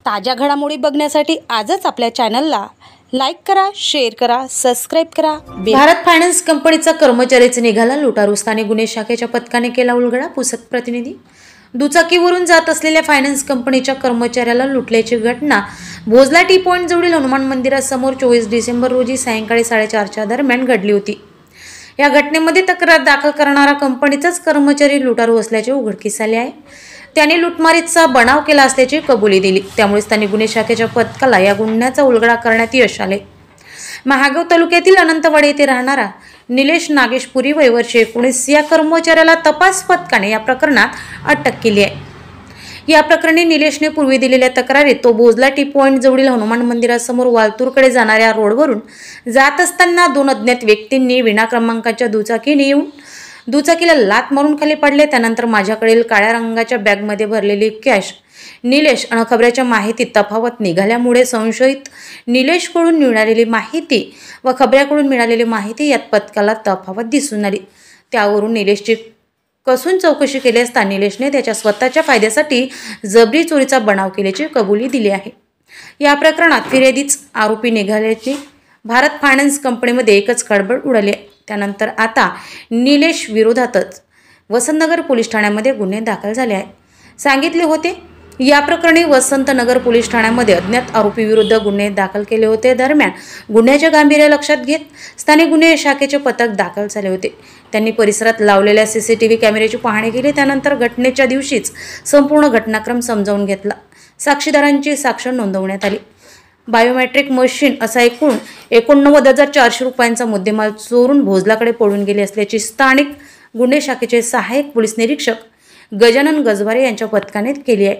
ताज्या घडामोडी बघण्यासाठी आजच आपल्या चॅनलला लाईक करा, शेअर करा, सबस्क्राइब करा। भारत फायनान्स कंपनीचा कर्मचारीच निघाला लुटारू। स्थानिक गुन्हे शाखेच्या पथकाने केला उलगडा। पुसद प्रतिनिधी। दुचाकीवरून जात असलेल्या फायनान्स कंपनीच्या कर्मचाऱ्याला लुटल्याची घटना भोजला टी पॉइंट जवळील हनुमान मंदिरासमोर 24 डिसेंबर रोजी सायंकाळी 4:30च्या दरम्यान घडली होती। या घटनेमध्ये तक्रार दाखल करणारा कंपनीचाच कर्मचारी लुटारू असल्याचे उघडकीस आले आहे। त्याने लुटमारीचा बनाव केला असल्याची कबुली दिली। त्यामुळे स्थानिक गुन्हे शाखेच्या पथकाला या गुन्ह्याचा उलगडा करण्यात यश आले। महागाव तालुक्यातील अनंतवाडी येथे राहणारा निलेश नागेश पुरी वय वर्ष 19 या कर्मचाऱ्याला तपास पथकाने या प्रकरणात अटक केली आहे। या प्रकरणी निलेशने पूर्वी दिलेल्या तक्रारीत तो भोजला टी पॉइंट जवळील हनुमान मंदिरासमोर वालतूरकडे जाणाऱ्या रोडवरून जात असताना 2 अज्ञात व्यक्तींनी विना क्रमांकाच्या दुचाकीने येऊन दुचाकीला लात मारून खाली पाडले। त्यानंतर माझ्याकडील काळ्या रंगाच्या बॅगमध्ये भरलेली कॅश निलेश आणि खबऱ्याच्या माहितीत तफावत निघाल्यामुळे संशयित निलेशकडून मिळालेली माहिती व खबऱ्याकडून मिळालेली माहिती यात पथकाला तफावत दिसून आली। त्यावरून निलेशची कसून चौकशी केली असता निलेशने त्याच्या स्वतःच्या फायद्यासाठी जबरी चोरीचा बनाव केल्याची कबुली दिली आहे। या प्रकरणात फिर्यादीच आरोपी निघाल्याची भारत फायनान्स कंपनीमध्ये एकच खळबळ उडाली आहे। त्यानंतर आता निलेश विरोधातच वसंतनगर पोलीस ठाण्यामध्ये गुन्हे दाखल झाले आहेत। सांगितले होते या प्रकरणी वसंतनगर पोलीस ठाण्यामध्ये अज्ञात आरोपी विरुद्ध गुन्हे दाखल केले होते। दरम्यान गुन्ह्याचे गांभीर्य लक्षात घेत स्थानिक गुन्हे शाखेचे पथक दाखल झाले होते। त्यांनी परिसरात लावलेल्या सीसीटीव्ही कॅमेऱ्याची पाहणी केली। त्यानंतर घटनेच्या दिवशीच संपूर्ण घटनाक्रम समजावून घेतला। साक्षीदारांची साक्ष नोंदवण्यात आली। बायोमेट्रिक मशीन असा एकूण 89,400 रुपयांचा मुद्देमाल चोरून भोजलाकडे पळून गेले असल्याची स्थानिक गुन्हे शाखेचे सहाय्यक पोलीस निरीक्षक गजानन गजबारे यांच्या पथकाने केली आहे।